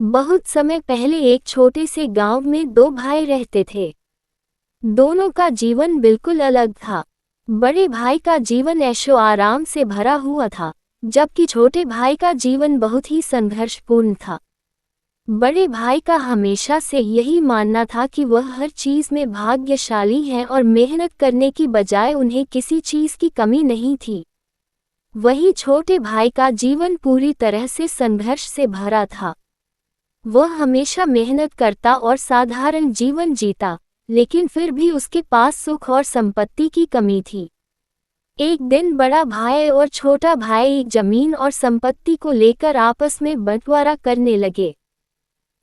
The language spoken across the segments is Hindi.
बहुत समय पहले एक छोटे से गांव में दो भाई रहते थे। दोनों का जीवन बिल्कुल अलग था। बड़े भाई का जीवन ऐशो आराम से भरा हुआ था, जबकि छोटे भाई का जीवन बहुत ही संघर्षपूर्ण था। बड़े भाई का हमेशा से यही मानना था कि वह हर चीज में भाग्यशाली है और मेहनत करने की बजाय उन्हें किसी चीज की कमी नहीं थी। वहीं छोटे भाई का जीवन पूरी तरह से संघर्ष से भरा था। वह हमेशा मेहनत करता और साधारण जीवन जीता, लेकिन फिर भी उसके पास सुख और संपत्ति की कमी थी। एक दिन बड़ा भाई और छोटा भाई एक जमीन और संपत्ति को लेकर आपस में बंटवारा करने लगे।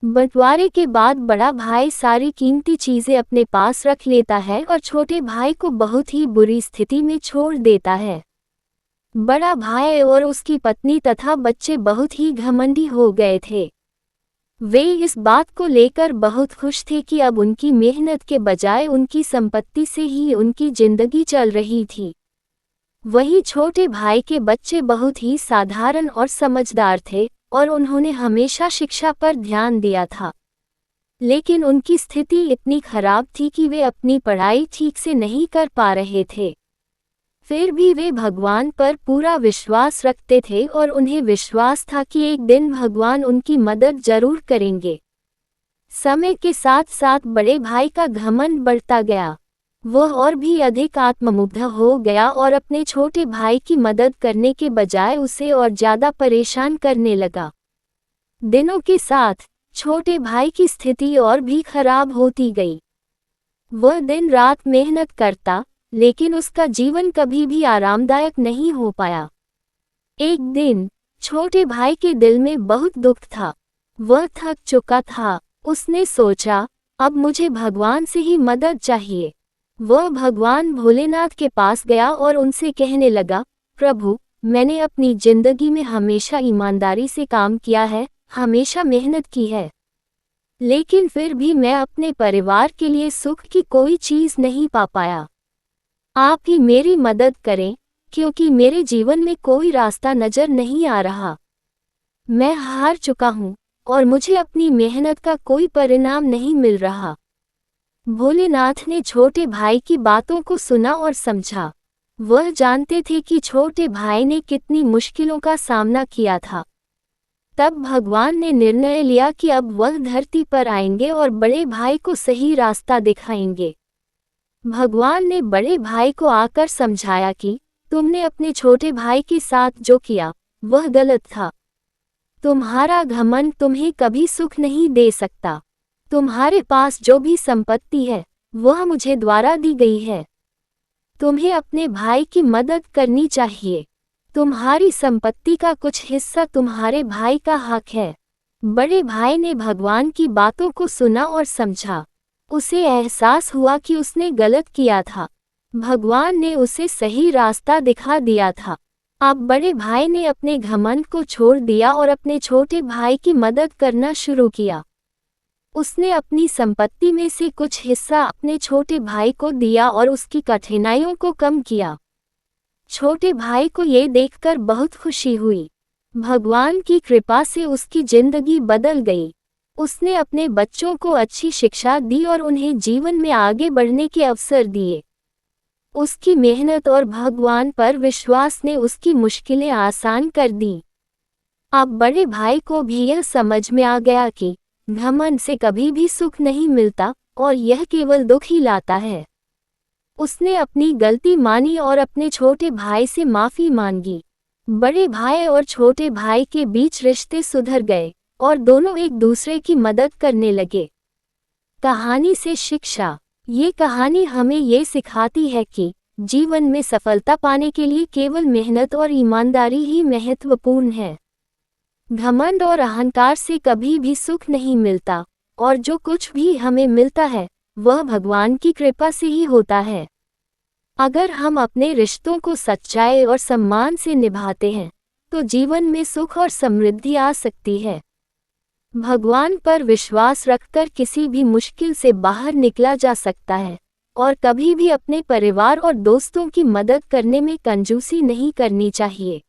बंटवारे के बाद बड़ा भाई सारी कीमती चीजें अपने पास रख लेता है और छोटे भाई को बहुत ही बुरी स्थिति में छोड़ देता है। बड़ा भाई और उसकी पत्नी तथा बच्चे बहुत ही घमंडी हो गए थे। वे इस बात को लेकर बहुत खुश थे कि अब उनकी मेहनत के बजाय उनकी संपत्ति से ही उनकी जिंदगी चल रही थी। वहीं छोटे भाई के बच्चे बहुत ही साधारण और समझदार थे और उन्होंने हमेशा शिक्षा पर ध्यान दिया था। लेकिन उनकी स्थिति इतनी खराब थी कि वे अपनी पढ़ाई ठीक से नहीं कर पा रहे थे। फिर भी वे भगवान पर पूरा विश्वास रखते थे और उन्हें विश्वास था कि एक दिन भगवान उनकी मदद जरूर करेंगे। समय के साथ साथ बड़े भाई का घमंड बढ़ता गया। वह और भी अधिक आत्ममुग्ध हो गया और अपने छोटे भाई की मदद करने के बजाय उसे और ज्यादा परेशान करने लगा। दिनों के साथ छोटे भाई की स्थिति और भी खराब होती गई। वह दिन रात मेहनत करता, लेकिन उसका जीवन कभी भी आरामदायक नहीं हो पाया। एक दिन छोटे भाई के दिल में बहुत दुख था। वह थक चुका था। उसने सोचा, अब मुझे भगवान से ही मदद चाहिए। वह भगवान भोलेनाथ के पास गया और उनसे कहने लगा, प्रभु, मैंने अपनी जिंदगी में हमेशा ईमानदारी से काम किया है, हमेशा मेहनत की है, लेकिन फिर भी मैं अपने परिवार के लिए सुख की कोई चीज नहीं पा पाया। आप ही मेरी मदद करें, क्योंकि मेरे जीवन में कोई रास्ता नजर नहीं आ रहा। मैं हार चुका हूँ और मुझे अपनी मेहनत का कोई परिणाम नहीं मिल रहा। भोलेनाथ ने छोटे भाई की बातों को सुना और समझा। वह जानते थे कि छोटे भाई ने कितनी मुश्किलों का सामना किया था। तब भगवान ने निर्णय लिया कि अब वह धरती पर आएंगे और बड़े भाई को सही रास्ता दिखाएंगे। भगवान ने बड़े भाई को आकर समझाया कि तुमने अपने छोटे भाई के साथ जो किया वह गलत था। तुम्हारा घमंड तुम्हें कभी सुख नहीं दे सकता। तुम्हारे पास जो भी संपत्ति है वह मुझे द्वारा दी गई है। तुम्हें अपने भाई की मदद करनी चाहिए। तुम्हारी संपत्ति का कुछ हिस्सा तुम्हारे भाई का हक है। बड़े भाई ने भगवान की बातों को सुना और समझा। उसे एहसास हुआ कि उसने गलत किया था। भगवान ने उसे सही रास्ता दिखा दिया था। अब बड़े भाई ने अपने घमंड को छोड़ दिया और अपने छोटे भाई की मदद करना शुरू किया। उसने अपनी संपत्ति में से कुछ हिस्सा अपने छोटे भाई को दिया और उसकी कठिनाइयों को कम किया। छोटे भाई को ये देखकर बहुत खुशी हुई। भगवान की कृपा से उसकी जिंदगी बदल गई। उसने अपने बच्चों को अच्छी शिक्षा दी और उन्हें जीवन में आगे बढ़ने के अवसर दिए। उसकी मेहनत और भगवान पर विश्वास ने उसकी मुश्किलें आसान कर दी। अब बड़े भाई को भी यह समझ में आ गया कि घमंड से कभी भी सुख नहीं मिलता और यह केवल दुख ही लाता है। उसने अपनी गलती मानी और अपने छोटे भाई से माफी मांगी। बड़े भाई और छोटे भाई के बीच रिश्ते सुधर गए और दोनों एक दूसरे की मदद करने लगे। कहानी से शिक्षा। ये कहानी हमें ये सिखाती है कि जीवन में सफलता पाने के लिए केवल मेहनत और ईमानदारी ही महत्वपूर्ण है। घमंड और अहंकार से कभी भी सुख नहीं मिलता और जो कुछ भी हमें मिलता है वह भगवान की कृपा से ही होता है। अगर हम अपने रिश्तों को सच्चाई और सम्मान से निभाते हैं तो जीवन में सुख और समृद्धि आ सकती है। भगवान पर विश्वास रखकर किसी भी मुश्किल से बाहर निकला जा सकता है और कभी भी अपने परिवार और दोस्तों की मदद करने में कंजूसी नहीं करनी चाहिए।